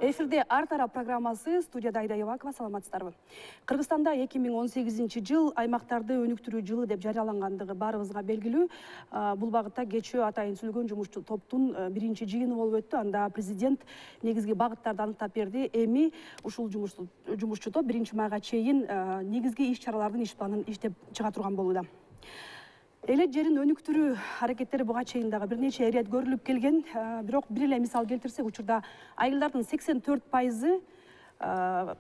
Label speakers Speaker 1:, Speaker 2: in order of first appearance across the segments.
Speaker 1: Эфирде Ар тарап программасы, студияда Айда Евакова, саламатсыздарбы. Кыргызстанда 2018 жыл аймактарды өнүктүрүү жылы деп жарыялангандыгы баарыбызга белгилүү. Бул багытта кечээ атайын сүйлөгөн жумушчу топтун биринчи жыйыны болуп өттү. Анда президент негизги багыттарды аныктап берди. Эми ушул жумушчу топ 1 майга чейин негизги иш-чаралардын иш планын иштеп чыга турган болууда. Эле жерин өнүктүрүү аракеттери буга чейин дагы бир нече ирет көрүлүп келген. Бирок бир эле мисал келтирсек, учурда айылдардын 84%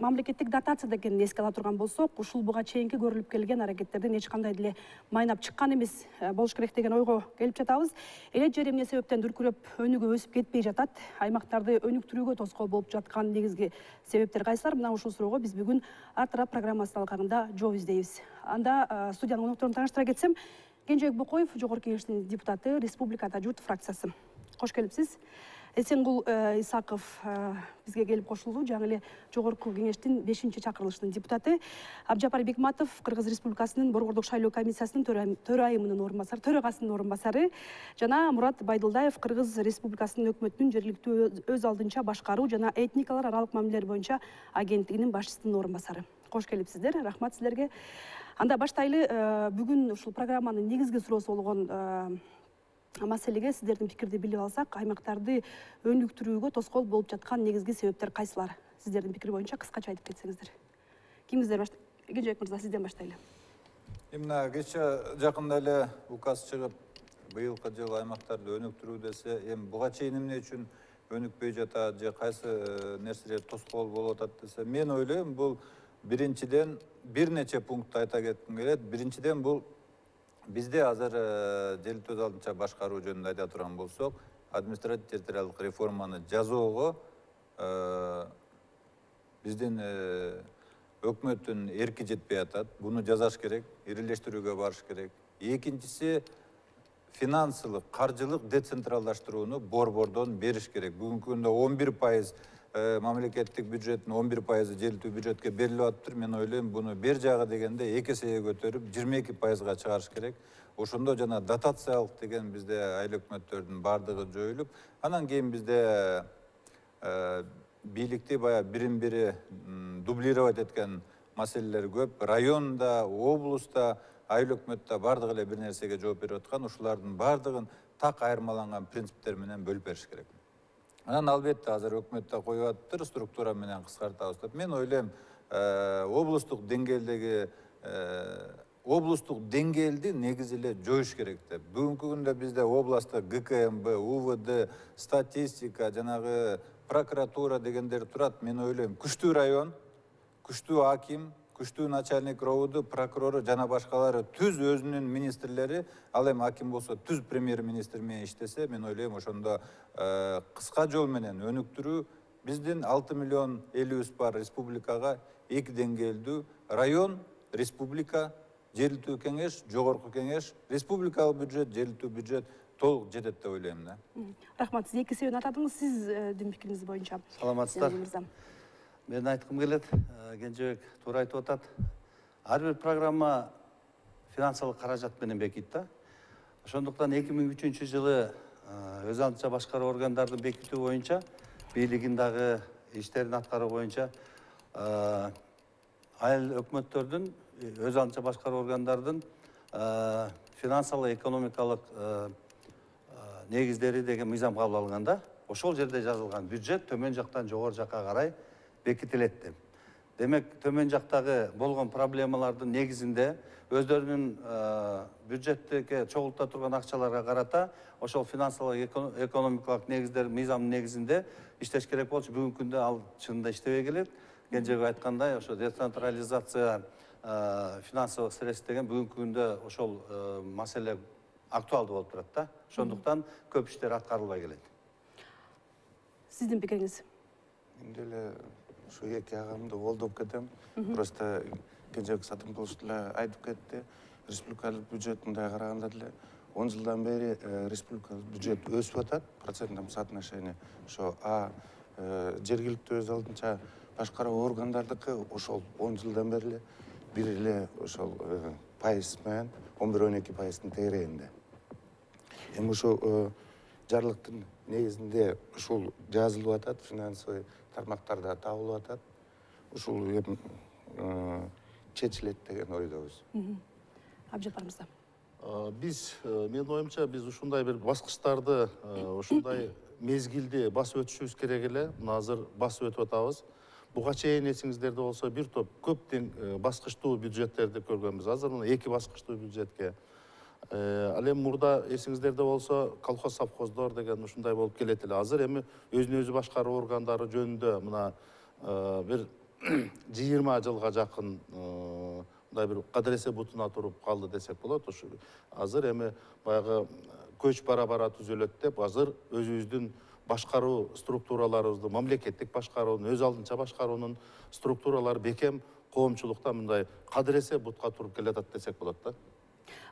Speaker 1: мамлекеттик дотация экенин эске ала турган болсок, ушул буга чейинки көрүлүп келген аракеттерден эч кандай деле майнап чыккан эмес болуш керек деген ойго келип жатабыз. Эле жер эмне себептен дүркүрөп өнүгүп өсүп кетпей жатат? Аймактарды өнүктүрүүгө тоскоол болуп жаткан негизги себептер кайсылар? Мына ушул суроого биз бүгүн Ар тарап программасынын алкагында жооп издейбиз. Анда студиянын конокторун тааныштыра кетсем, Кенжебек Бокоев, Жогорку Кеңештин депутаты, Республикада журт фракциясы. Кош келипсиз. Эсенгул Исаков бизге келип кошулду. Жаңы эле Жогорку Кеңештин 5-чакырылышынын депутаты. Абжапар Бекматов, Кыргыз Республикасынын Борбордук шайлоо комиссиясынын төрайымынын төрагасынын орун басары. Жана Мурат Байдылдаев, Кыргыз Республикасынын өкмөтүнүн жергиликтүү өз алдынча башкаруу жана этникалар аралык мамилелер боюнча агенттигинин башчысынын орун басары. Кош келипсиздер. Рахмат силерге. Анда баштайлы. Бүгүн ушул программанын негизги суроосу болгон маселеге сиздердин пикирди билип алсак, аймактарды өнүктүрүүгө тоскоол болуп жаткан негизги себептер кайсылар? Сиздердин пикир боюнча кыскача айтып кетсеңиздер. Кимиздер баштайт? Кенжебек мырза, сизден баштайлы.
Speaker 2: Мына кече жакында эле указ чыгып, быйылкы жыл аймактарды өнүктүрүү десе, эми буга чейин эмне үчүн өнүкпөй жатат же кайсы нерселер тоскоол болуп атат десе, мен ойлойм, бул биринчиден бир нече пунктты айта кетким келет. Биринчиден бул бизде азыр жергиликтүү өз алдынча башкаруу жөнүндө айта турган болсок, административдик территориалдык реформаны жазоого биздин өкмөттүн эрки жетпей атат. Буну жазаш керек, ирилештирүүгө барыш керек. Экинчиси, финансылык, каржылык децентралдаштырууну борбордон бериш керек. Бүгүнкү күндө 11% мамлекеттик бюджеттин 11% жергиликтүү бюджетке берилип атыптыр. Мен ойлойм, буну бер жагы дегенде 2 эсеге көтөрүп 22%га чыгарыш керек. Ошондо жана дотациялык деген бизде айыл өкмөттөрдүн бардыгы жоюлуп, анан кийин бизде бийликти баягы бирин-бири дублировать эткен маселелер көп. Районда, облуста, айыл өкмөттө бардыгы эле бир нерсеге жооп берип аткан, ушулардын бардыгын так айырмаланган принциптер менен бөлүп бериш керек. Анан албетте азыр өкмөттө коюп атыптыр, структура менен кыскартабыз деп. Мен ойлойм, облустук деңгээлди негизи эле жоюш керек деп. Бүгүнкү күндө бизде областта ГКМБ, УВД, статистика, жанагы прокуратура дегендер турат. Мен ойлойм, күчтүү район, күчтүү аким, күчтүү начальник РОВД, прокурору жана башкалары түз өзүнүн министрлери, ал эми аким болсо түз премьер-министр менен иштесе, мен ойлойм, ошондо кыска жол менен өнүктүрүү, биздин 6 миллион элибиз бар республикага 2 деңгээлдүү район, республика, жергиликтүү кеңеш, жогорку кеңеш, республикалык бюджет, жергиликтүү бюджет толук жетет деп ойлойм да.
Speaker 1: Рахмат, сиз 2 себебин атадыңыз, сиздин пикириңиз боюнча.
Speaker 3: Саламатсыздар. Мен айткым келет, Кенжебек туура айтып атат. Ар бир программа финансылык каражат менен бекит да. Ошондуктан 2003 жылы өз алдынча башкаруу органдардын бекитүү боюнча, бийлигин дагы иштерин аткаруу боюнча айыл өкмөттөрдүн өз алдынча башкаруу органдардын финансылык экономикалык негиздери деген мыйзам кабыл алынган да. Ошол жерде жазылган бюджет төмөн жактан жогору жакка карай бекитилет деп. Демек, төмөн жактагы болгон проблемалардын негизинде өздөрүнүн бюджетке чогулта турган акчаларга карата ошол финансылык экономикалык негиздер мыйзамдын негизинде иштеш керек болчу. Бүгүнкү күндө ал чынында иштебей келет. Кенжебек айткандай, ошо децентрализация финансылык средств деген бүгүнкү күндө ошол маселе актуалдуу болуп турат да. Ошондуктан көп иштер аткарылбай келет.
Speaker 1: Сиздин пикириңиз?
Speaker 4: Мен деле ушу эки агамды колдоп кетем. Просто Кенжебек Сатымбулович деле айтып кетти. Республикалык бюджеттин караганда деле 10 жылдан бери республикалык бюджет өсүп атат, процентном соотношении. Ошо жергиликтүү өз алдынча башкаруу органдардыкы ошол 10 жылдан бери эле бир эле ошол пайыз менен 11-12%-тын тегерегинде. Эми ошо жарлыктын негизинде ушул жазылып атат, финансовый тармактарда табылып атат. Ушул чечилет деген ойдобуз.
Speaker 1: Абжапар мырза.
Speaker 5: Менин оюмча, биз ушундай бир баскычтарды, ушундай мезгилди басып өтүшүбүз керек эле. Мына азыр басып өтүп атабыз. Буга чейин эсиңиздерде болсо бир топ көптөн баскычтуу бюджеттерди көргөнбүз. Азыр мына 2 баскычтуу бюджетке. Ал эми мурда эсиңиздерде болсо колхоз совхоздор деген ушундай болуп келет эле. Азыр эми өзүн өзү башкаруу органдары жөнүндө мына бир 20 жылга жакын мындай бир кадыресе бутуна туруп калды десек болот. Ушу азыр эми баягы көч бара түзөлөт деп, азыр өзүбүздүн башкаруу структураларыбызды, мамлекеттик башкаруунун, өз алдынча башкаруунун структуралары бекем коомчулукта мындай кадыресе бутка туруп келатат десек болот да.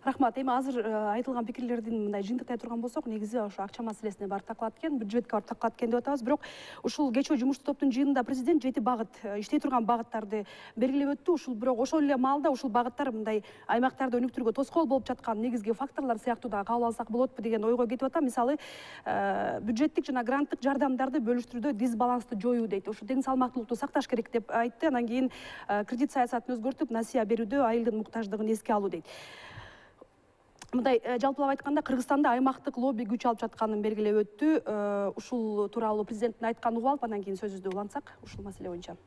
Speaker 1: Рахмат. Эми азыр айтылган пикирлердин мындай жыйынтыктай турган болсок, негизи ошо акча маселесине барып такалат экен, бюджетке барып такалат экен деп атабыз. Бирок ушул кечээ жумуштуу топтун жыйынында президент 7 багыт, иштей турган багыттарды белгилеп өттү. Ушул бирок ошол эле маалда ушул багыттар мындай аймактарды өнүктүрүүгө тоскоол болуп жаткан негизги факторлор сыяктуу да кабыл алсак болотпу деген ойго кетип атам. Мисалы, бюджеттик жана гранттык жардамдарды бөлүштүрүүдө дисбалансты жоюу дейт. Ошо тең салмактуулукту сакташ керек деп айтты. Анан кийин кредит саясатын өзгөртүп, насыя берүүдө айылдын муктаждыгын эске алуу дейт. Мындай жалпылап айтканда, Кыргызстанда аймактык лобби күч алып жатканын белгилеп өттү. Ушул тууралуу президенттин айтканын угуп алып, андан кийин сөзүбүздү улантсак, ушул маселе боюнча.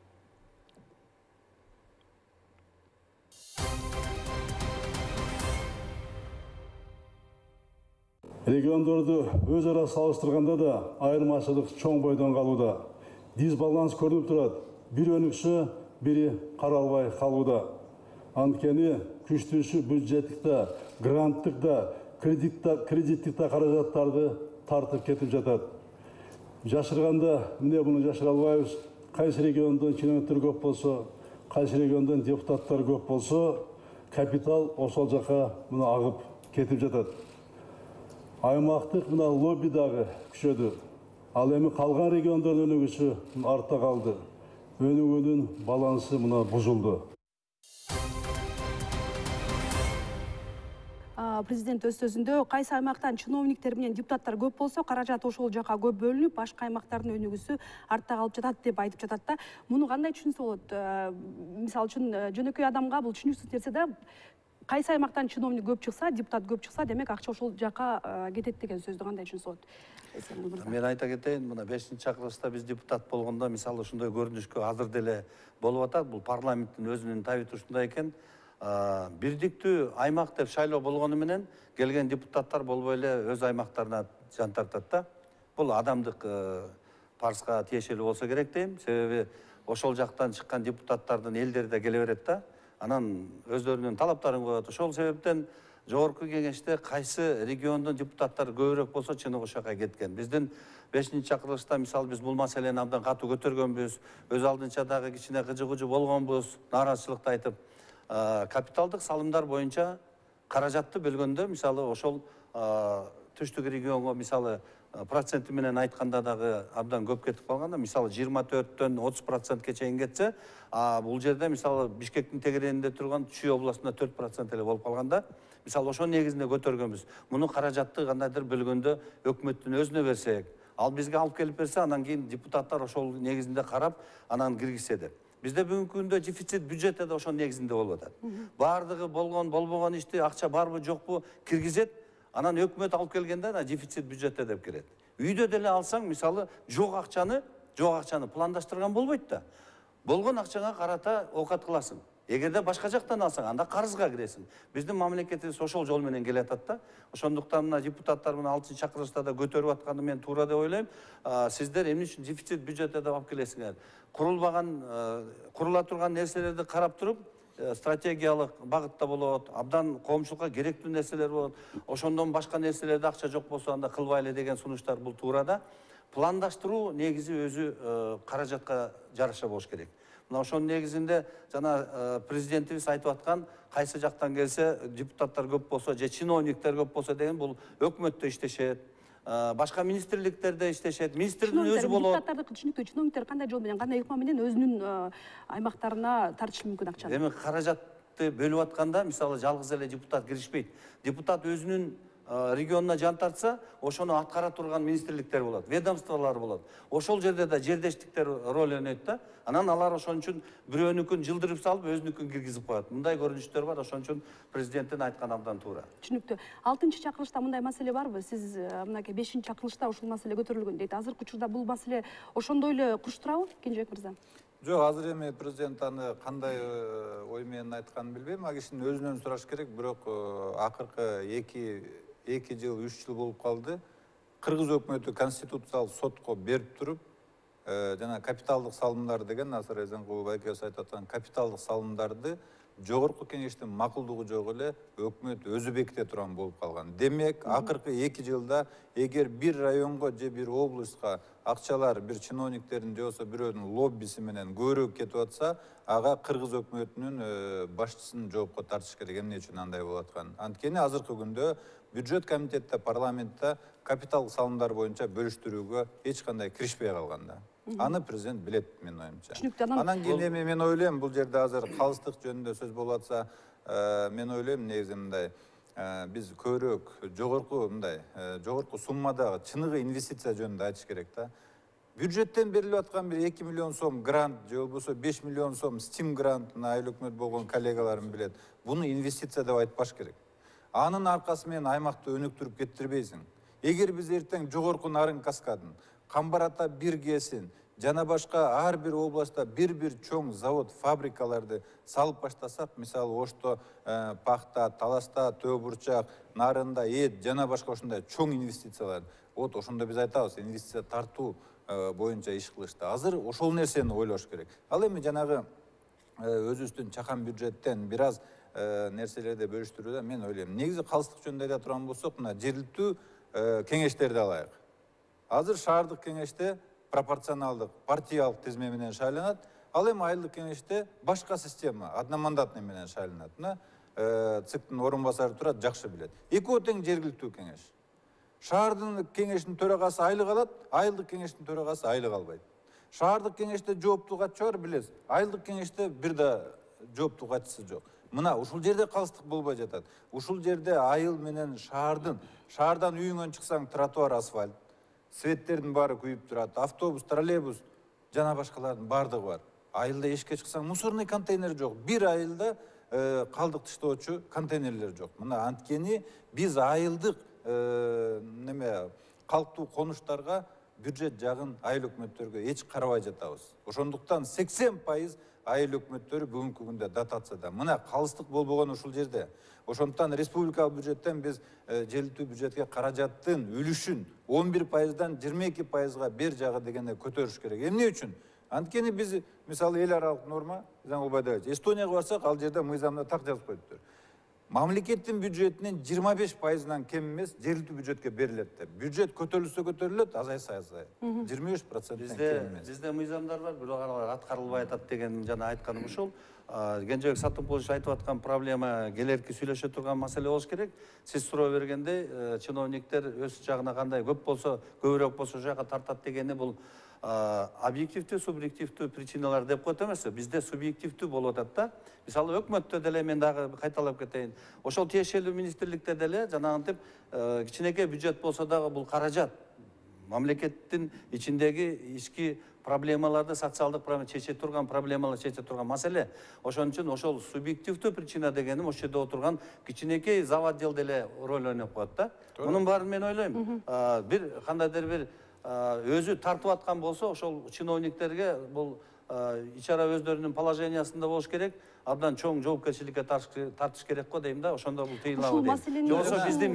Speaker 6: Региондорду өз ара салыштырганда да айырмачылык чоң бойдон калууда. Дисбаланс көрүнүп турат. Бири өнүксө, бири каралбай калууда. Анткени күчтүүсү бюджеттик да, гранттык да, кредиттик да каражаттарды тартып кетип жатат. Жашырганда эмне муну жашыра албайбыз. Кайсы региондон чиновниктер көп болсо, кайсы региондон депутаттар көп болсо, капитал ошол жака муну агып кетип жатат. Аймактык мына лобби дагы күчөдү. Ал эми калган региондордун өнүгүүсү артта калды. Өнүгүүнүн балансы мына бузулду.
Speaker 1: Президент өз сөзүндө кайсы аймактан чиновниктер менен депутаттар көп болсо, каражат ошол жака көп бөлүнүп, башка аймактардын өнүгүүсү артта калып жатат деп айтып жатат да. Муну кандай түшүнсө болот? Мисалы үчүн жөнөкөй адамга бул түшүнүксүз нерсе да. Кайсы аймактан чиновник көп чыкса, депутат көп чыкса, демек акча ошол жака кетет деген сөздү кандай түшүнсө болот?
Speaker 3: Мен айта кетейин, мына 5-чакырылышта биз депутат болгондо, мисалы ушундай көрүнүшкө азыр деле болуп атат. Бул парламенттин өзүнүн табиты ушундай экен. Бирдиктүү аймак деп шайлоо болгону менен келген депутаттар болбой эле өз аймактарына жан тартат да. Бул адамдык парызга тиешелүү болсо керек дейм. Себеби ошол жактан чыккан депутаттардын элдери да келе берет да. Анан өздөрүнүн талаптарын коет. Ошол себептен жогорку кеңеште кайсы региондун депутаттары көбүрөөк болсо чыны ошока кеткен. Биздин 5-чакырылышта мисалы биз бул маселени абдан катуу көтөргөнбүз. Өз алдынча дагы кичине кыжы-кыжы болгонбуз, нааразычылыкты айтып. Капиталдык салымдар боюнча каражатты бөлгөндө, мисалы ошол түштүк регионго мисалы проценти менен айтканда дагы абдан көп кетип калганда, мисалы 24-төн 30%ке чейин кетсе, бул жерде мисалы Бишкектин тегерегинде турган Чүй областында 4% эле болуп калганда, мисалы ошонун негизинде көтөргөнбүз. Муну каражатты кандайдыр бөлгөндө өкмөттүн өзүнө берсек, ал бизге алып келип берсе, анан кийин депутаттар ошол негизинде карап, анан киргизсе деп. Bizde bugünkü günde defisit büdjette de oşon negizinde olup atat. Bardığı bolboğan işti, akça bar mı yok bu kirgizet. Anan hökümet alıp kelgende defisit büdjette dep kelet. Үйдө деле алсаң, мисалы, жок акчаны пландаштырган болбойт да. Болгон акчаңа карата оокат кыласың. Эгерде башка жактан алсаң, анда карызга киресиң. Биздин мамлекетибиз ошол жол менен келатат да. Ошондуктан мына депутаттар мына 6-чакырылышта да көтөрүп атканы мен туура деп ойлойм. Сиздер эмне үчүн дефицит бюджетте деп алып келесиңер? Курула турган нерселерди карап туруп, стратегиялык багытта болот, абдан коомчулукка керектүү нерселер болот. Ошондон башка нерселерде акча жок болсо анда кылбайлы деген сунуштар бул туура да. Пландаштыруу негизи өзү каражатка жараша болуш керек. Мына ошонун негизинде жана президентибиз айтып аткан, кайсы жактан келсе депутаттар көп болсо же чиновниктер көп болсо деген бул өкмөттө иштешет. Башка министрликтерде иштешет. Министрдин өзү болот.
Speaker 1: Депутаттарды түшүнүктүү, чиновниктер кандай жол менен, кандай ыкма менен өзүнүн аймактарына тартышы мүмкүн акчаны?
Speaker 3: Эми каражатты бөлүп атканда, мисалы жалгыз эле депутат киришпейт. Депутат өзүнүн регионуна жан тартса, ошону аткара турган министрликтер болот, ведомстволор болот. Ошол жерде да жердештиктер роль ойнойт да. Анан алар ошон үчүн бирөөнүкүн жылдырып салып, өзүнүкүн киргизип коет. Мындай көрүнүштөр бар, ошон үчүн президенттин айтканы абдан туура.
Speaker 1: Түшүнүктүү. 6-чакырылышта мындай маселе барбы? Сиз мынакей 5-чакырылышта ушул маселе көтөрүлгөн дейт. Азыркы учурда бул маселе ошондой эле куш турабы, Кенжебек мырза?
Speaker 2: Жок, азыр эми президент аны кандай ой менен айтканын билбейм. А кишинин өзүнөн сураш керек, бирок акыркы 2 жыл, 3 жыл болуп калды. Кыргыз өкмөтү конституциялык сотко берип туруп, жана капиталдык салымдар деген Насыр Эзенкулов байкебиз айтып аткан капиталдык салымдарды жогорку кеңештин макулдугу жок эле өкмөт өзү беките турган болуп калган. Демек, акыркы 2 жылда эгер бир районго же бир облустка акчалар бир чиновниктердин же болбосо бирөөнүн лоббиси менен көбүрөөк кетип атса, ага кыргыз өкмөтүнүн башчысын жоопко тартыш керек. Эмне үчүн андай болуп аткан? Анткени азыркы күндө бюджет комитетте, парламентте капиталдык салымдар боюнча бөлүштүрүүгө эч кандай киришпей калган да. Аны президент билет, менин оюмча. Анан кийин эми мен ойлойм, бул жерде азыр калыстык жөнүндө сөз болуп атса, мен ойлойм негизи мындай, биз көбүрөөк жогорку суммадагы чыныгы инвестиция жөнүндө айтыш керек да. Бюджеттен берилип аткан бир 2 миллион сом грант же болбосо 5 миллион сом стим грант, айыл өкмөт болгон коллегаларым билет. Буну инвестиция деп айтпаш керек. Анын аркасы менен аймакты өнүктүрүп кеттирбейсиң. Эгер биз эртең жогорку Нарын каскадын, Камбар Ата биргесин жана башка ар бир областта бир чоң завод, фабрикаларды салып баштасак, мисалы Ошто, Пахта, Таласта, Төө Бурчак, Нарында, Эд жана башка ошондой чоң инвестициялар. Вот ошондо биз айтабыз, инвестиция тартуу боюнча иш кылышты. Азыр ошол нерсени ойлош керек. Ал эми жанагы өзүбүздүн чакан бюджеттен бир аз нерселерди бөлүштүрүүдө мен ойлойм. Негизи калыстык жөнүндө айта турган болсок, мына жергиликтүү кеңештерди алайык. Азыр шаардык кеңеште пропорционалдык партиялык тизме менен шайланат, ал эми айылдык кеңеште башка система, одномандатный менен шайланат. Мына ЦИКтин орун басары турат, жакшы билет. Экөө тең жергиликтүү кеңеш. Шаардын кеңештин төрагасы айлык алат, айылдык кеңештин төрагасы айлык албайт. Шаардык кеңеште жооптуу катчы бар, билесиз. Айылдык кеңеште бир да жооптуу катчысы жок. Мына ушул жерде калыстык болбой жатат. Ушул жерде айыл менен шаардан үйүңөн чыксаң тротуар асфальт, светтердин баары күйүп турат, автобус, троллейбус жана башкалардын баардыгы бар. Айылда эшикке чыксаң мусорный контейнер жок. Бир айылда калдык таштоочу контейнерлер жок. Мына анткени биз айылдык калктуу конуштарга бюджет жагын айыл өкмөттөргө эч карабай жатабыз. Ошондуктан 80% айыл өкмөттөрү бүгүнкү күндө дотацияда. Мына калыстык болбогон ушул жерде. Ошондуктан республикалык бюджеттен биз жергиликтүү бюджетке каражаттын үлүшүн 11%дан 22%га бер жагы дегенде көтөрүш керек. Эмне үчүн? Анткени биз мисалы эл аралык норма, Эстонияга барсак, ал жерде мыйзамда так жазып коюптур. Мамлекеттин бюджетинин 25%-нан кем эмес жергиликтүү бюджетке берилет деп. Бюджет көтөрүлөт, азайса азайат. 25%-тан кем эмес.
Speaker 3: Бизде мыйзамдар бар, бирок алар аткарылбай атат деген жана айтканым ушул. Кенжебек Саттымкулович айтып аткан проблема келерки сүйлөшө турган маселе болуш керек. Сиз суроо бергенде чиновниктер өз жагына кандай көп болсо, көбүрөөк болсо жака тартат дегени бул объективдүү, субъективдүү причиналар деп коет эмес. Бизде субъективдүү болуп атат да. Мисалы өкмөттө деле мен дагы кайталап кетейин. Ошол тиешелүү министрликте деле жанагынтип кичинекей бюджет болсо дагы бул каражат мамлекеттин ичиндеги ички проблемаларды, социалдык чече турган проблемаларды чече турган маселе. Ошон үчүн ошол субъективдүү причина дегеним ошол жерде отурган кичинекей заводдел деле роль ойноп коет да. Мунун баарын мен ойлойм. Бир кандайдыр бир өзү тартып аткан болсо, ошол чиновниктерге бул ичара өздөрүнүн положениясында болуш керек, абдан чоң жоопкерчиликке тартыш керек го дейм да, ошондо бул тыйылабы дейм. Жоксо биздин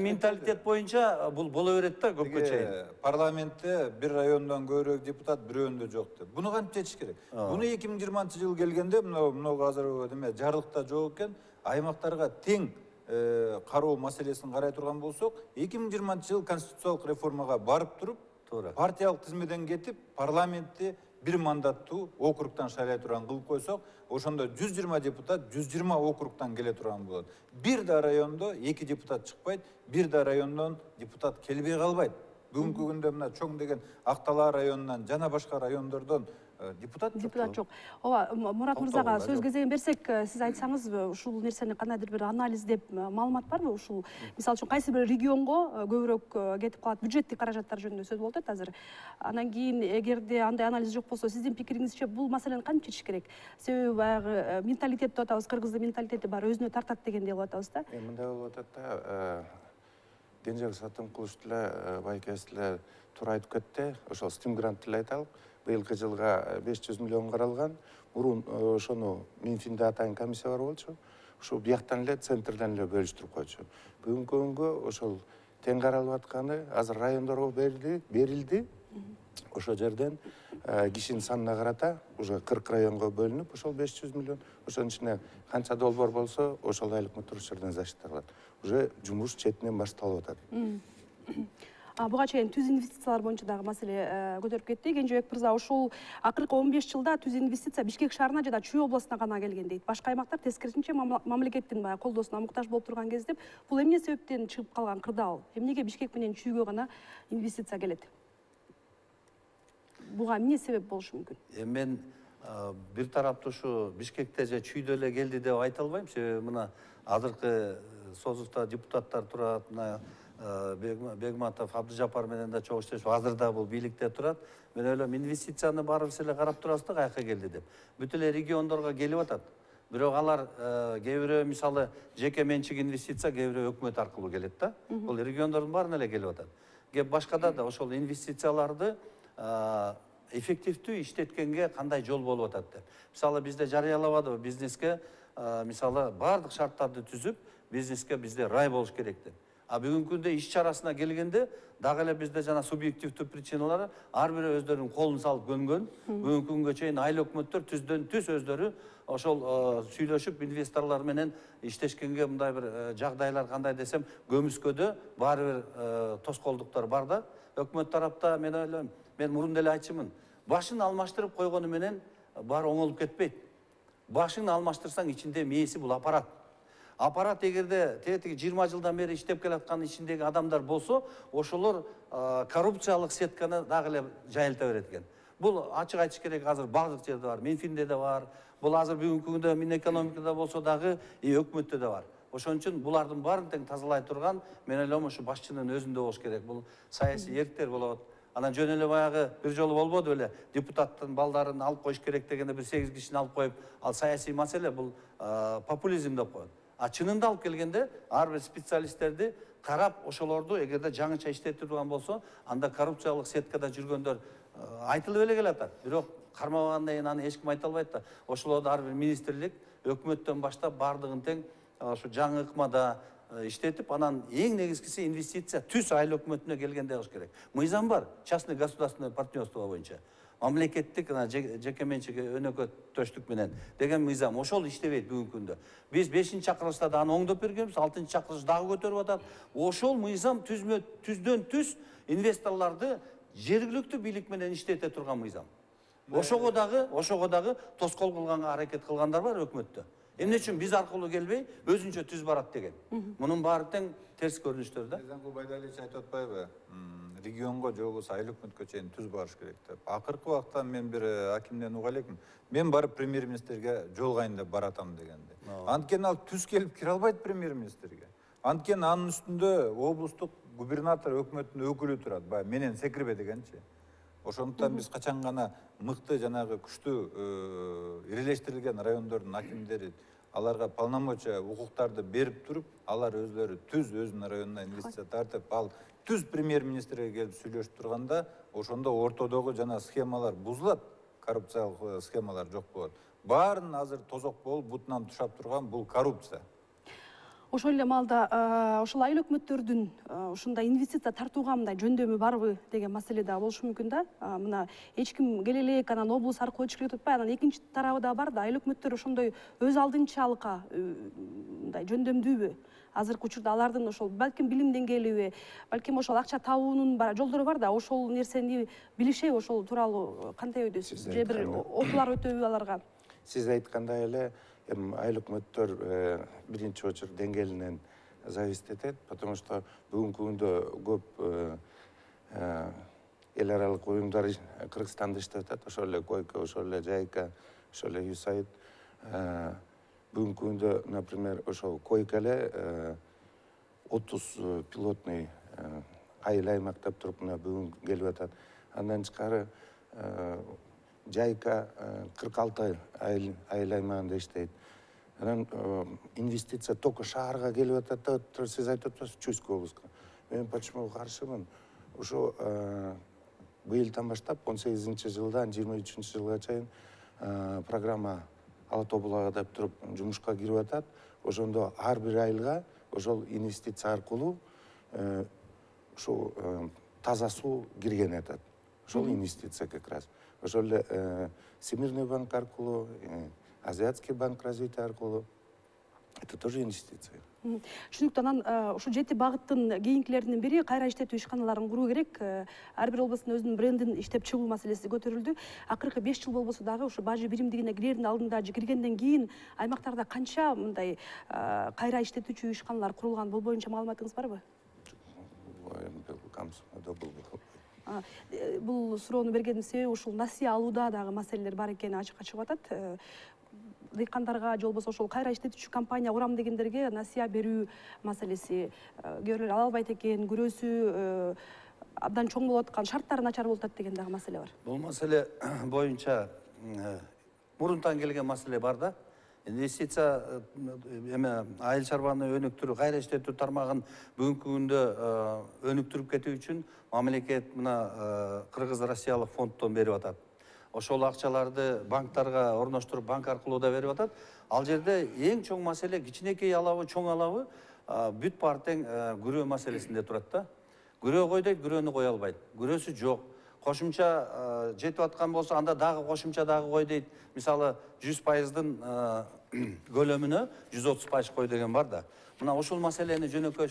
Speaker 3: менталитет боюнча бул боло берет да көпкө чейин.
Speaker 2: Парламентте бир райондон көбүрөөк депутат бирөөндө жок деп. Буну кантип чечиш керек? Буну 2020-жылы келгенде мынау азыр жарлыкта жок экен, аймактарга тең кароо маселесин карай турган болсок, 2020-жылы конституциялык реформага барып туруп, партиялык тизмеден кетип, парламентти бир мандаттуу округтан шайлай турган кылып койсок, ошондо 120 депутат 120 округтан келе турган болот. Бир да райондо 2 депутат чыкпайт, бир да райондон депутат келбей калбайт. Бүгүнкү күндө мына чоң деген Ак Талаа районунан жана башка райондордон депутат жок.
Speaker 1: Депутат жок. Ооба, Мурат мырзага сөз кезегин берсек, сиз айтсаңыз, ушул нерсени кандайдыр бир анализдеп маалымат барбы? Ушул мисалы үчүн кайсы бир регионго көбүрөөк кетип калат, бюджеттик каражаттар жөнүндө сөз болуп атат азыр. Анан кийин эгерде андай анализ жок болсо, сиздин пикириңизче бул маселени кантип чечиш керек? Себеби баягы менталитет деп атабыз, кыргыздын менталитети бар, өзүнө тартат дегендей кылып атабыз да.
Speaker 4: Мындай болуп атат да, Кенжебек Сатымкулович деле байкеси деле туура айтып кетти. Ошол Steam грант деле айталык. Быйылкы жылга 500 миллион каралган. Мурун ошону Минфинде атайын комиссия бар болчу. Ошо бияктан эле центрден эле бөлүштүрүп койчу. Бүгүнкү күнгө ошол тең каралып атканы азыр райондорго берилди. Ошол жерден кишинин санына карата уже 40 районго бөлүнүп, ошол 500 миллион, ошонун ичине канча долбоор болсо, ошол айлык өтөр жерден защитталат. Уже жумуш четинен башталып атат.
Speaker 1: Буга чейин түз инвестициялар боюнча дагы маселе көтөрүп кетти. Кенжебек мырза, ушул акыркы 15 жылда түз инвестиция Бишкек шаарына жана Чүй областына гана келген дейт. Башка аймактар тескерисинче мамлекеттин колдоосуна муктаж болуп турган кезде бул эмне себептен чыгып калган кырдаал? Эмнеге Бишкек менен Чүйгө гана инвестиция келет? Буга эмне себеп болушу мүмкүн?
Speaker 3: Мен бир тараптуу ушу Бишкекте же Чүйдө эле келди деп айта албайм. Себеби мына азыркы созукта депутаттар турат, Бегматов, Абдыжапар менен да чогуу иштешип, азыр да бул бийликте турат. Мен ойлойм, инвестицияны баарыбыз эле карап турабыз да, каяка келди деп. Бүт эле региондорго келип атат. Бирок алар кээ бирөө мисалы жеке менчик инвестиция, кээ бирөө өкмөт аркылуу келет да. Бул региондордун баарына эле келип атат. Кеп башкада да ошол инвестицияларды эффективдүү иштеткенге кандай жол болуп атат деп. Мисалы бизде жарыялабадыбы бизнеске, мисалы бардык шарттарды түзүп, бизнеске бизде рай болуш керек деп. Бүгүнкү күндө иш чарасына келгенде дагы эле бизде жана субъективдүү причиналары ар бирөө өздөрүнүн колун салып көнгөн. Бүгүнкү күнгө чейин айыл өкмөттөр түздөн түз өздөрү ошол сүйлөшүп инвесторлор менен иштешкенге мындай бир жагдайлар кандай десем, көмүскөдө баары бир тоскоолдуктар бар да. Өкмөт тарапта мен ойлойм, мен мурун деле айтчумун, башын алмаштырып койгону менен баары оңолуп кетпейт. Башын алмаштырсаң ичинде мээси бул аппарат. Аппарат эгерде тетиги 20 жылдан бери иштеп келаткан ичиндеги адамдар болсо, ошолор коррупциялык сетканы дагы эле жайылта берет экен. Бул ачык айтыш керек, азыр бардык жерде бар, Минфинде да бар. Бул азыр бүгүнкү күндө Минэкономикада болсо дагы өкмөттө да бар. Ошон үчүн булардын баарын тең тазалай турган, мен ойлойм, ушу башчынын өзүндө болуш керек. Бул саясий эрктер болот. Анан жөн эле баягы бир жолу болбоду беле, депутаттын балдарын алып коюш керек дегенде бир 8 кишини алып коюп, ал саясий маселе, бул популизм деп коет. Чынында алып келгенде ар бир специалисттерди карап, ошолорду эгерде жаңыча иштетип турган болсо, анда коррупциялык сеткада жүргөндөр айтылып эле келатат. Бирок кармабагандан кийин аны эч ким айта албайт да. Ошолорду ар бир министрлик өкмөттөн баштап бардыгын тең ошо жаңы ыкмада иштетип, анан эң негизгиси инвестиция түз айыл өкмөтүнө келгенде кылыш керек. Мыйзам бар, частный государственное партнерство боюнча. Мамлекеттик жеке менчик өнөкөттөштүк менен деген мыйзам ошол иштебейт бүгүнкү күндө. Биз 5-чакырылышта да аны оңдоп бергенбиз, 6-чакырылыш дагы көтөрүп атат. Ошол мыйзам түздөн түз инвесторлорду жергиликтүү бийлик менен иштете турган мыйзам. Ошого дагы тоскоол кылганга аракет кылгандар бар өкмөттө. Эмне үчүн биз аркылуу келбей, өзүнчө түз барат деген. Мунун баары тең терс көрүнүштөр да.
Speaker 2: Мыйзамгул Байдалич айтып атпайбы? Регионго же болбосо айыл өкмөткө чейин түз барыш керек деп. Акыркы убакта мен бир акимден уга элекмин. Мен барып премьер-министрге жолугайын деп баратам дегенде. Анткени ал түз келип кире албайт премьер-министрге. Анткени анын үстүндө облустук губернатор өкмөттүн өкүлү турат, баягы менен секирбе дегенчи. Ошондуктан биз качан гана мыкты жанагы күчтүү ирелештирилген райондордун акимдери аларга полномочия, укуктарды берип туруп, алар өзлөрү түз өзүнүн районуна инвестиция тартып, ал түз премьер-министрге келип сүйлөшүп турганда, ошондо ортодогу жана схемалар бузулат, коррупциялык схемалар жок болот. Баарын азыр тозок болуп, бутунан тушап турган бул коррупция.
Speaker 1: Ошол эле маалда ошол айыл өкмөттөрдүн ушундай инвестиция тартууга мындай жөндөмү барбы деген маселе да болушу мүмкүн да. Мына эч ким келе элек, анан облус аркылуу өтүш керек деп атпайбы, анан экинчи тарабы да бар да, айыл өкмөттөр ошондой өз алдынчалыкка мындай жөндөмдүүбү? Азыркы учурда алардын ошол балким билим деңгээлиби, балким ошол акча табуунун жолдору бар да, ошол нерсени билишеби, ошол тууралуу кандай ойдосуз? Же бир окуулар өтөбү аларга?
Speaker 4: Сиз айткандай эле, айыл өкмөттөр биринчи очередь деңгээлинен зависит этет, потому что бүгүнкү күндө көп эл аралык уюмдар Кыргызстанда иштеп атат. Ошол эле Койка, ошол эле Жайка, ошол эле USAID. Бүгүнкү күндө, например, ошол Койка эле 30 пилотный айыл аймак деп туруп мына бүгүн келип атат. Андан тышкары Жайка 46 айыл аймагында иштейт. Анан инвестиция только шаарга келип атат да, сиз айтып атасыз Чуйская областка. Мен почему каршымын? Ошо быйылдан баштап 18-жылдан 23-жылга чейин программа Ала тоо булагы деп туруп жумушка кирип атат. Ошондо ар бир айылга ошол инвестиция аркылуу ошо таза суу кирген атат. Ошол инвестиция как раз. Ошол эле Всемирный банк аркылуу, Азиатский банк развития аркылуу. Это тоже инвестиция.
Speaker 1: Түшүнүктүү. Анан ушу 7 багыттын кийинкилеринин бири кайра иштетүү ишканаларын куруу керек. Ар бир областын өзүнүн брендин иштеп чыгуу маселеси көтөрүлдү. Акыркы 5 жыл болбосо дагы ушу бажы биримдигине кирердин алдында же киргенден кийин аймактарда канча мындай кайра иштетүүчү ишканалар курулган, бул боюнча маалыматыңыз барбы? Бул суроону бергендин себеби ушул насыя алууда дагы маселелер бар экени ачыкка чыгып атат. Дыйкандарга же болбосо ошол кайра иштетүүчү компания курам дегендерге насыя берүү маселеси, кээ бирлер ала албайт экен, күрөөсү абдан чоң болуп аткан, шарттары начар болуп атат деген дагы маселе бар.
Speaker 3: Бул маселе боюнча мурунтан келген маселе бар да. Инвестиция эме айыл чарбаны өнүктүрүү, кайра иштетүү тармагын бүгүнкү күндө өнүктүрүп кетүү үчүн мамлекет мына Кыргыз-Россиялык фонддон берип атат. Ошол акчаларды банктарга орноштуруп, банк аркылуу да берип атат. Ал жерде эң чоң маселе кичинекей алабы, чоң алабы бүт партең күрөө маселесинде турат да. Күрөө кой дейт, күрөөнү кое албайт. Күрөөсү жок. Кошумча жетип аткан болсо, анда дагы кошумча дагы кой дейт. Мисалы 100%-дын көлөмүнө 130% кой деген бар да. Мына ушул маселени жөнөкөй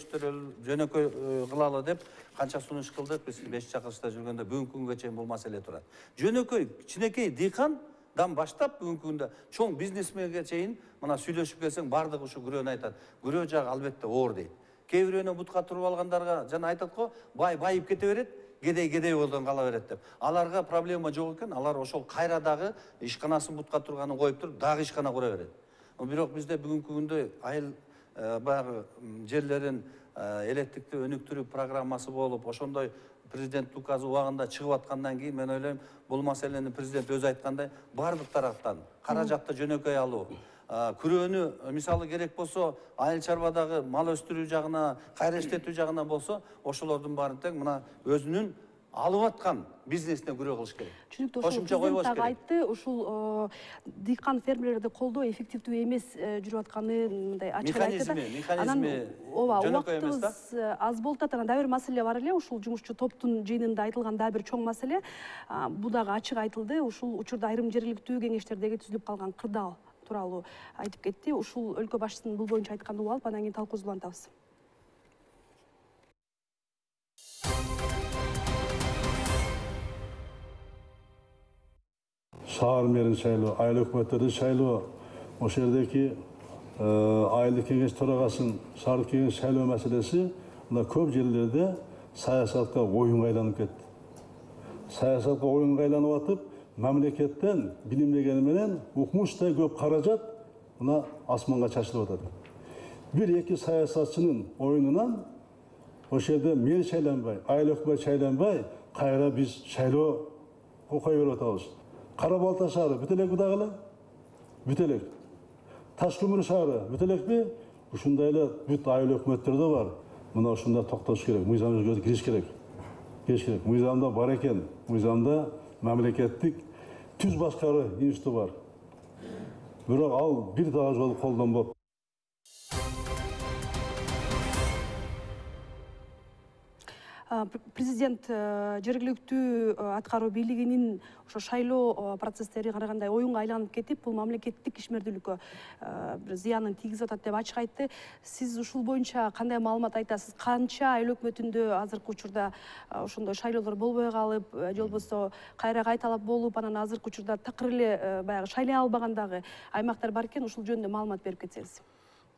Speaker 3: кылалы деп канча сунуш кылдык, биз 5 чакырышта жүргөндө бүгүнкү күнгө чейин бул маселе турат. Жөнөкөй кичинекей дыйкандан баштап бүгүнкү күндө чоң бизнесменге чейин мына сүйлөшүп келсең бардыгы ушу күрөөнү айтат. Күрөө жагы албетте оор дейт. Кээ бирөөнө бутка туруп алгандарга жана айтат го, байып кете берет, кедей болдон кала берет деп. Аларга проблема жок экен, алар ошол кайрадагы ишканасын бутка турганын коюп туруп, дагы ишкана кура берет. Бирок бизде бүгүнкү күндө айыл баягы жерлерин электриктүү өнүктүрүү программасы болуп, ошондой президент указы убагында чыгып аткандан кийин мен ойлойм, бул маселени президент өзү айткандай бардык тараптан каражатты жөнөкөй алуу, күрөөнү мисалы керек болсо айыл чарбадагы мал өстүрүү жагына, кайра иштетүү жагына болсо, ошолордун баарын тең мына өзүнүн алып аткан бизнесине күрөө кылыш керек.
Speaker 1: Түшүнүктүү. Ошол президент дагы айтты, ушул дыйкан фермерлерди колдоо эффективдүү эмес жүрүп атканын мындай ачык айтты.
Speaker 3: Механизми жөнөкөй эмес да.
Speaker 1: Аз болуп атат. Анан дагы бир маселе бар эле, ушул жумушчу топтун жыйынында айтылган дагы бир чоң маселе. Бул дагы ачык айтылды. Ушул учурда айрым жергиликтүү кеңештердеги түзүлүп калган кырдаал тууралуу айтып кетти. Ушул өлкө башчысынын бул боюнча айтканын угуп алып, андан кийин талкуубузду улантабыз.
Speaker 6: Шаар мэрин шайлоо, айыл өкмөттөрдү шайлоо, ошол жердеги айылдык кеңеш төрагасын, шаардык кеңеш шайлоо маселеси мына көп жерлерде саясатка оюнга айланып кетти. Саясатка оюнга айланып атып, мамлекеттен билимдегени менен укмуштай көп каражат мына асманга чачылып атат. Бир-эки саясатчынын оюнунан ошол жерде мэр шайланбай, айыл өкмөт шайланбай, кайра биз шайлоо окуй берип атабыз. Кара Балта шаары бүт элекпи дагы эле? Бүт элек. Таш көмүр шаары бүт элекпи? Ушундай эле бүт айыл өкмөттөрдө бар. Мына ушунда токтош керек, мыйзамга кириш керек. Мыйзамда бар экен. Мыйзамда мамлекеттик түз башкаруу институты бар. Бирок ал бир дагы жолу колдонбоп.
Speaker 1: Президент жергиликтүү аткаруу бийлигинин ошо шайлоо процесстери карагандай оюнга айланып кетип, бул мамлекеттик ишмердүүлүккө бир зыянын тийгизип атат деп ачык айтты. Сиз ушул боюнча кандай маалымат айтасыз? Канча айыл өкмөтүндө азыркы учурда ошондой шайлоолор болбой калып, же болбосо кайра кайталап болуп, анан азыркы учурда такыр эле баягы шайлай албаган дагы аймактар бар экен, ушул жөнүндө маалымат берип кетсеңиз.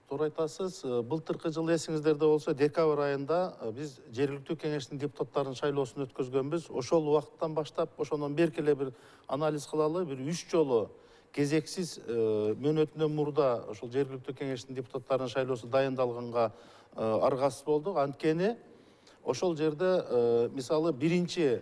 Speaker 5: Туура айтасыз. Былтыркы жылы эсиңиздерде болсо, декабрь айында биз жергиликтүү кеңештин депутаттарын шайлоосун өткөзгөнбүз. Ошол убакыттан баштап, ошондон берки эле бир анализ кылалы, бир 3 жолу кезексиз мөөнөтүнөн мурда ошол жергиликтүү кеңештин депутаттарынын шайлоосу дайындалганга аргасыз болдук. Анткени ошол жерде мисалы биринчи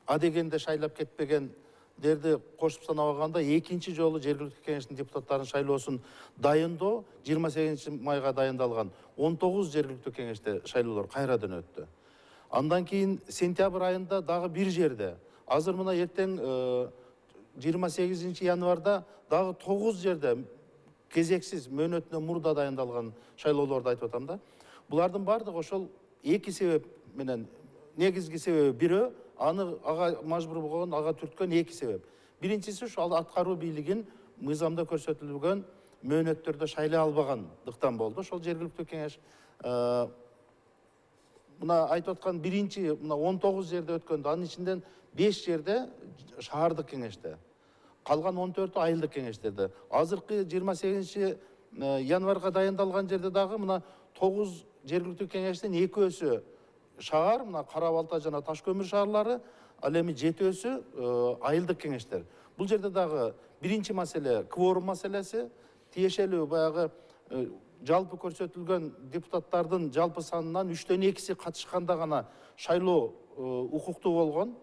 Speaker 5: адегенде шайлап кетпегендерди кошуп санабаганда экинчи жолу жергиликтүү кеңештин депутаттарынын шайлоосун дайындоо 28 майга дайындалган 19 жергиликтүү кеңеште шайлоолор кайрадан өттү. Андан кийин сентябрь айында дагы бир жерде, азыр мына эртең 28 январда дагы 9 жерде кезексиз мөөнөтүнөн мурда дайындалган шайлоолорду айтып атам да. Булардын бардыгы ошол эки себеп менен, негизги себеби бирөө, аны ага мажбур болгон, ага түрткөн эки себеп. Биринчиси ошол аткаруу бийлигин мыйзамда көрсөтүлгөн мөөнөттөрдө шайлай албагандыктан болду. Ошол жергиликтүү кеңеш мына айтып аткан биринчи мына 19 жерде өткөндө, анын ичинден 5 жерде шаардык кеңеште, калган 14 айылдык кеңештерде. Азыркы 28 январга дайындалган жерде дагы мына 9 жергиликтүү кеңештин 2-өсү шаар, мына Кара Балта жана Таш көмүр шаарлары, ал эми 7-өсү айылдык кеңештер. Бул жерде дагы биринчи маселе кворум маселеси, тиешелүү баягы жалпы көрсөтүлгөн депутаттардын жалпы санынан 3/2 катышканда гана шайлоо укуктуу болгон.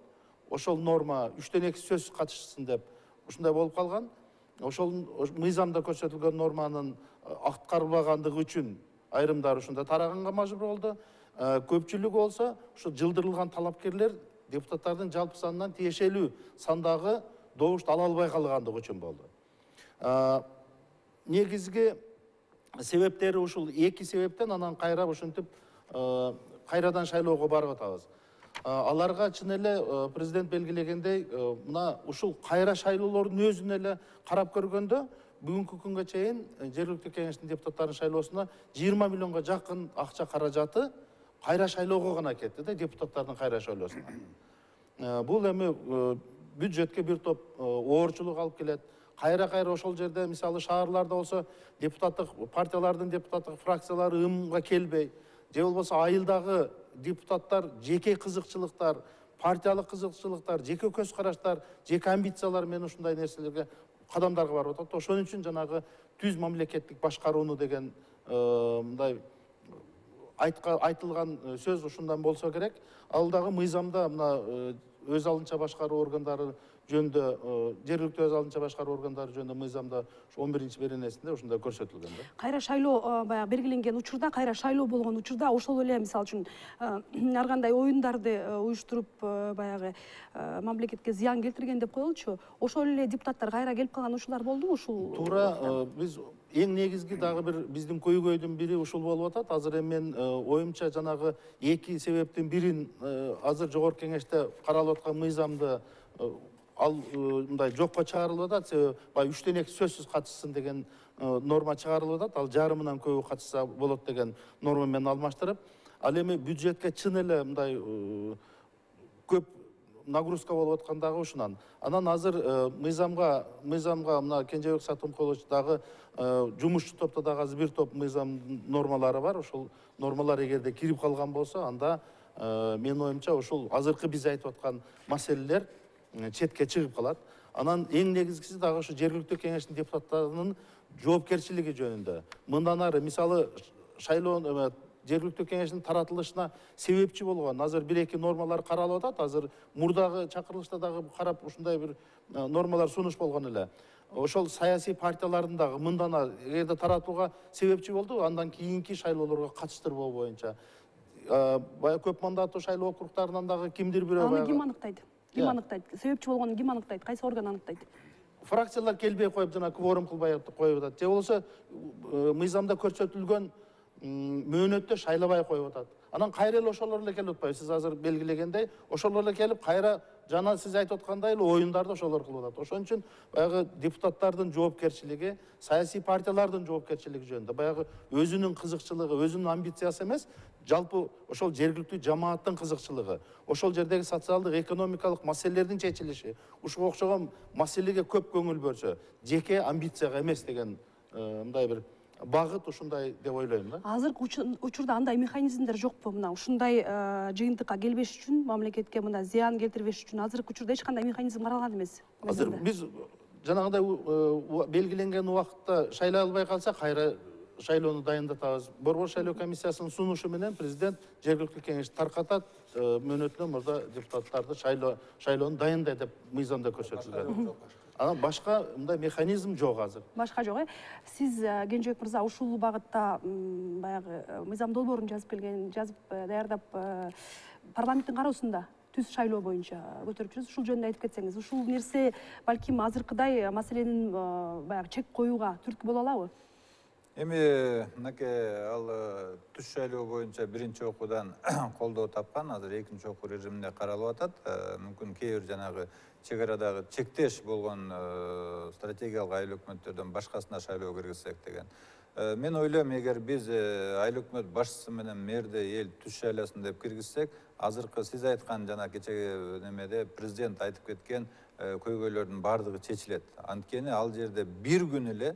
Speaker 5: Ошол норма 3/2 сөзсүз катышсын деп ушундай болуп калган. Ошол мыйзамда көрсөтүлгөн норманын аткарылбагандыгы үчүн айрымдары ушунда тараганга мажбур болду. Көпчүлүгү болсо ушу жылдырылган талапкерлер депутаттардын жалпы санынан тиешелүү сандагы добушту ала албай калгандыгы үчүн болду. Негизги себептери ушул эки себептен, анан кайра ушинтип кайрадан шайлоого барып атабыз. Аларга чын эле президент белгилегендей, мына ушул кайра шайлоолордун өзүн эле карап көргөндө, бүгүнкү күнгө чейин жергиликтүү кеңештин депутаттарынын шайлоосуна 20 миллионго жакын акча каражаты кайра шайлоого гана кетти да, депутаттардын кайра шайлоосуна. Бул эми бюджетке бир топ оорчулук алып келет. Кайра ошол жерде мисалы шаарларда болсо депутаттык партиялардын депутаттык фракциялары ымга келбей, же болбосо айылдагы депутаттар жеке кызыкчылыктар, партиялык кызыкчылыктар, жеке көз караштар, жеке амбициялар менен ушундай нерселерге кадамдарга барып атат. Ошон үчүн жанагы түз мамлекеттик башкарууну деген мындай айтылган сөз ушундан болсо керек. Ал дагы мыйзамда мына өз алынча башкаруу органдары жөнүндө, жергиликтүү өз алынча башкаруу органдары жөнүндө мыйзамда 11-беренесинде ушундай көрсөтүлгөн да.
Speaker 1: Кайра шайлоо баягы белгиленген учурда, кайра шайлоо болгон учурда ошол эле мисалы үчүн ар кандай оюндарды уюштуруп баягы мамлекетке зыян келтирген деп коелучу. Ошол эле депутаттар кайра келип калган учурлар болдубу ушул?
Speaker 5: Туура, биз эң негизги дагы бир биздин көйгөйдүн бири ушул болуп атат. Азыр эми мен оюмча жанагы эки себептин бирин азыр жогорку кеңеште каралып аткан мыйзамды ал мындай жокко чыгарылып атат. Себеби баягы 3/2 сөзсүз катышсын деген норма чыгарылып атат. Ал жарымынан көбү катышса болот деген норма менен алмаштырып, ал эми бюджетке чын эле мындай көп нагрузка болуп аткандагы ушунан. Анан азыр мыйзамга мына Кенжебек Сатымкулович дагы жумушчу топто дагы азыр бир топ мыйзам нормалары бар. Ошол нормалар эгерде кирип калган болсо, анда менин оюмча ушул азыркы биз айтып аткан маселелер четке чыгып калат. Анан эң негизгиси дагы ушу жергиликтүү кеңештин депутаттарынын жоопкерчилиги жөнүндө. Мындан ары мисалы шайлоо жергиликтүү кеңештин таратылышына себепчи болгон азыр 1-2 нормалар каралып атат. Азыр мурдагы чакырылышта дагы карап ушундай бир нормалар сунуш болгон эле. Ошол саясий партиялардын дагы мындан ары эгерде таратууга себепчи болду, андан кийинки шайлоолорго катыштырбоо боюнча баягы көп мандаттуу шайлоо округтарынан дагы кимдир бирөө
Speaker 1: Аны ким аныктайт? Ким аныктайт? Себепчи болгонун ким аныктайт? Кайсы орган аныктайт?
Speaker 5: Фракциялар келбей коюп, жана кворум кылбай коюп атат. Же болсо мыйзамда көрсөтүлгөн мөөнөттө шайлабай коюп атат. Анан кайра эле ошолор эле келип атпайбы? Сиз азыр белгилегендей, ошолор эле келип кайра жана сиз айтып аткандай эле оюндарды ошолор кылып атат. Ошон үчүн баягы депутаттардын жоопкерчилиги, саясий партиялардын жоопкерчилиги жөнүндө баягы өзүнүн кызыкчылыгы, өзүнүн амбициясы эмес, жалпы ошол жергиликтүү жамааттын кызыкчылыгы, ошол жердеги социалдык, экономикалык маселелердин чечилиши, ушуга окшогон маселеге көп көңүл бөлсө, жеке амбицияга эмес деген мындай бир багыт ушундай деп ойлойм да.
Speaker 1: Азыркы учурда андай механизмдер жокпу? Мына ушундай жыйынтыкка келбеш үчүн, мамлекетке мына зыян келтирбеш үчүн азыркы учурда эч кандай механизм каралган эмес.
Speaker 5: Азыр биз жанагындай белгиленген убакытта шайлай албай калсак, кайра шайлоону дайындатабыз. Борбор шайлоо комиссиясынын сунушу менен президент жергиликтүү кеңешти таркатат, мөөнөтүнөн мурда депутаттарды шайлоону дайындай деп мыйзамда көрсөтүлгөн. Анан башка мындай механизм жок азыр.
Speaker 1: Башка жок, Сиз, Кенжебек мырза, ушул багытта баягы мыйзам долбоорун жазып даярдап парламенттин кароосунда түз шайлоо боюнча көтөрүп жүрүз. Ушул жөнүндө айтып кетсеңиз, ушул нерсе балким азыркыдай маселенин баягы чек коюуга түрткү боло алабы?
Speaker 2: Эми мынакей ал түз шайлоо боюнча биринчи окуудан колдоо тапкан, азыр экинчи окуу режиминде каралып атат. Мүмкүн кээ бир жанагы чек арадагы чектеш болгон стратегиялык айыл өкмөттөрдөн башкасына шайлоо киргизсек деген. Мен ойлойм, эгер биз айыл өкмөт башчысы менен мэрди эл түз шайлоосун деп киргизсек, азыркы сиз айткан жана кечеги немеде президент айтып кеткен көйгөйлөрдүн баардыгы чечилет. Анткени ал жерде бир күн эле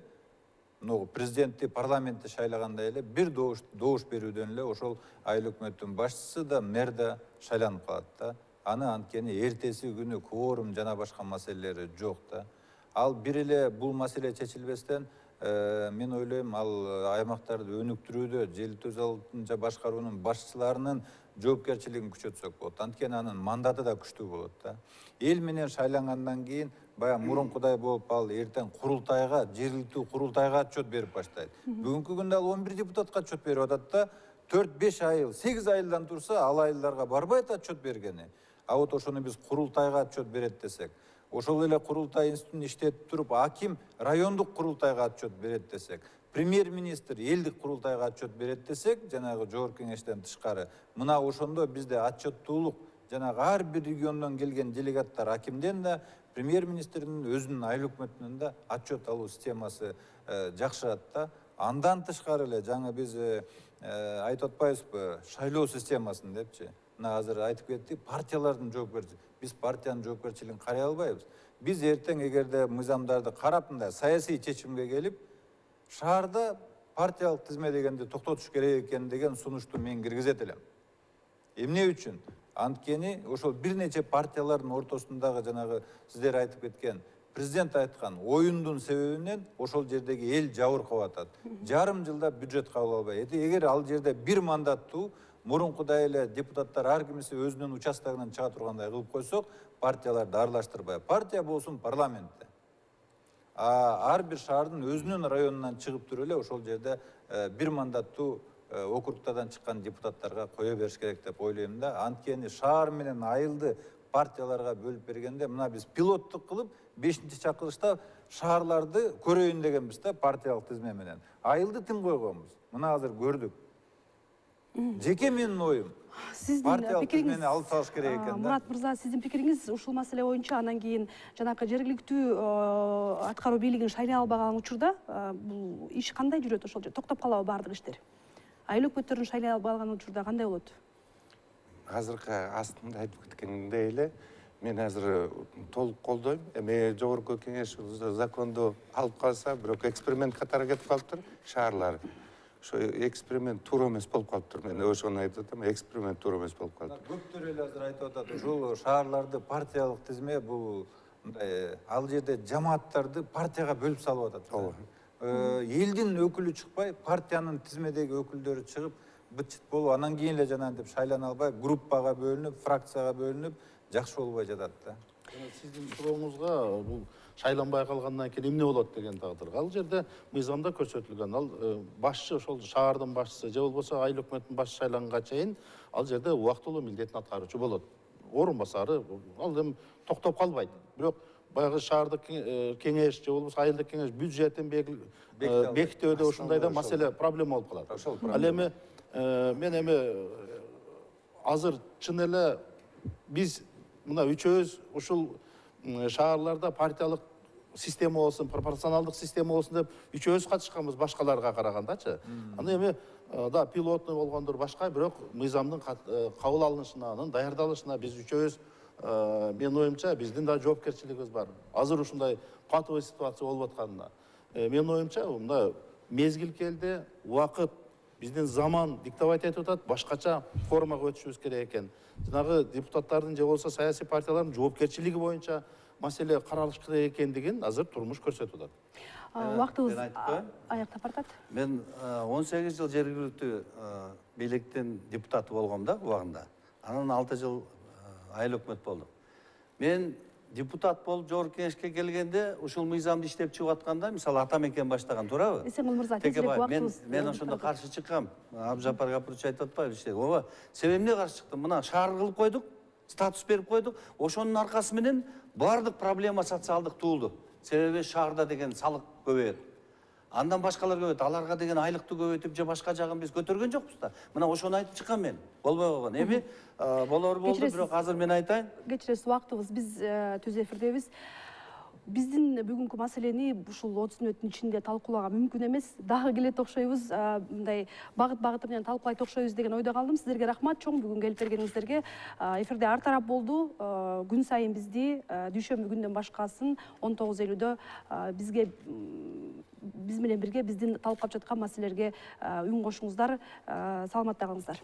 Speaker 2: президентти, парламентти шайлагандай эле бир добуш берүүдөн эле ошол айыл өкмөттүн башчысы да, мэр да шайланып калат да. Аны анткени эртеси күнү кворум жана башка маселелери жок да. Ал бир эле бул маселе чечилбестен, мен ойлойм, ал аймактарды өнүктүрүүдө желилтүү залынча башкаруунун башчыларынын жоопкерчилигин күчөтсөк болот. Анткени анын мандаты да күчтүү болот да. Эл менен шайлангандан кийин баягы мурункудай болуп ал эртең курултайга, жергиликтүү курултайга отчет берип баштайт. Бүгүнкү күндө ал 11 депутатка отчет берип атат да, 4-5 айыл, 8 айылдан турса, ал айылдарга барбайт отчет бергени. А вот ошону биз курултайга отчет берет десек, ошол эле курултай институтун иштетип туруп, аким райондук курултайга отчет берет десек, премьер-министр элдик курултайга отчет берет десек, жанагы жогорку кеңештен тышкары, мына ошондо бизде отчеттуулук жанагы ар бир региондон келген делегаттар акимден да, премьер-министрдин өзүнүн айыл өкмөтүнөн да отчет алуу системасы жакшырат да. Андан тышкары эле жаңы биз айтып атпайбызбы, шайлоо системасын депчи. Мына азыр айтып кеттик, партиялардын жоопкерчилиги. Биз партиянын жоопкерчилигин карай албайбыз. Биз эртең эгерде мыйзамдарды карап, мындай саясий чечимге келип, шаарда партиялык тизме дегенди токтотуш керек экен деген сунушту мен киргизет элем. Эмне үчүн? Анткени ошол бир нече партиялардын ортосундагы жанагы сиздер айтып кеткен, президент айткан оюндун себебинен ошол жердеги эл жабыркап атат. Жарым жылда бюджет кабыл албай. Эгер ал жерде бир мандаттуу мурункудай эле депутаттар ар кимиси өзүнүн участогунан чыга тургандай кылып койсок, партияларды аралаштырбай, партия болсун парламентте. Ар бир шаардын өзүнүн районунан чыгып туруп эле ошол жерде бир мандаттуу округтардан чыккан депутаттарга кое бериш керек деп ойлойм да. Анткени шаар менен айылды партияларга бөлүп бергенде, мына биз пилоттук кылып 5-чакырышта шаарларды көрөйүн дегенбиз да, партиялык тизме менен. Айылды тим койгонбуз. Мына азыр көрдүк. Жеке менин оюм.
Speaker 1: Сиздин пикириңиз
Speaker 2: алып салыш керек экен да.
Speaker 1: Мурат мырза, сиздин пикириңиз ушул маселе боюнча, анан кийин жанакы жергиликтүү аткаруу бийлигин шайлай албаган учурда бул иш кандай жүрөт ошол жерде? Токтоп калабы баардык иштер? Айыл өкмөттөрүн шайлай албаган учурда кандай болот?
Speaker 4: Азыркы астында айтып кеткендей эле, мен азыр толук колдойм. Эми жогорку кеңеш законду алып калса, бирок эксперимент катары кетип калыптыр шаарлар. Ошо эксперимент туура эмес болуп калыптыр. Мен ошону айтып атам, эксперимент туура эмес болуп калыптыр.
Speaker 2: Көптөр эле азыр айтып атат, ушул шаарларды партиялык тизме бул ал жерде жамааттарды партияга бөлүп салып атат. Элдин өкүлү чыкпай, партиянын тизмедеги өкүлдөрү чыгып, быт-чыт болуп, анан кийин эле жана деп шайлана албай, группага бөлүнүп, фракцияга бөлүнүп, жакшы болбой жатат да.
Speaker 5: Сиздин сурооңузга бул шайланбай калгандан кийин эмне болот деген тагдырга, ал жерде мыйзамда көрсөтүлгөн. Ал башчы, ошол шаардын башчысы же болбосо айыл өкмөттүн башчысы шайланганга чейин ал жерде убактылуу милдетин аткаруучу болот. Орун басары, ал эми токтоп калбайт. Бирок баягы шаардык кеңеш же болбосо айылдык кеңеш бюджетин бекитүүдө ушундайда маселе, проблема болуп калат. Ал эми мен азыр чын эле биз мына үчөөбүз ушул шаарларда партиялык система болсун, пропорционалдык система болсун деп үчөөбүз катышканбыз башкаларга карагандачы. Аны эми да пилотный болгондур башка, бирок мыйзамдын кабыл алынышына, анын даярдалышына биз үчөөбүз, менин оюмча, биздин да жоопкерчилигибиз бар. Азыр ушундай патовый ситуация болуп атканына. Менин оюмча мында мезгил келди, убакыт биздин заман диктовать этип атат, башкача формага өтүшүбүз керек экен. Жанагы депутаттардын же болбосо саясий партиялардын жоопкерчилиги боюнча маселе каралыш керек экендигин азыр турмуш көрсөтүп атат.
Speaker 1: Убактыбыз
Speaker 3: мен айтып коеюн.
Speaker 1: аяктап баратат.
Speaker 3: Мен 18 жыл жергиликтүү бийликтин депутаты болгом да убагында. Анан 6 жыл айыл өкмөт болдум. Мен депутат болуп жогорку кеңешке келгенде ушул мыйзамды иштеп чыгып атканда, мисалы Атамекен баштаган, туурабы?
Speaker 1: Эсенгүл мырза, тезирээк убактыбыз.
Speaker 3: Мен ошондо каршы чыккам. Абжапар Гапурович айтып атпайбы иште. Ооба, себеби эмне каршы чыктым? Мына шаар кылып койдук, статус берип койдук. Ошонун аркасы менен бардык проблема социалдык туулду. Себеби шаарда деген салык көбөйөт. Андан башкалар көбөйөт. Аларга деген айлыкты көбөйтүп же башка жагын биз көтөргөн жокпуз да. Мына ошону айтып чыккам мен. Болбой койгон. Эми болор болду, бирок азыр мен айтайын.
Speaker 1: Кечиресиз, убактыбыз, биз түз эфирдебиз. Биздин бүгүнкү маселени ушул 30 мүнөттүн ичинде талкуулаага мүмкүн эмес. Дагы келет окшойбуз, мындай багыт менен талкуулайт окшойбуз деген ойдо калдым. Сиздерге рахмат чоң бүгүн келип бергениңиздерге. Эфирде ар тарап болду. Күн сайын бизди дүйшөмбү күндөн башкасын 19:50-дө биз менен бирге биздин талкуулап жаткан маселелерге үн кошуңуздар. Саламатта калыңыздар.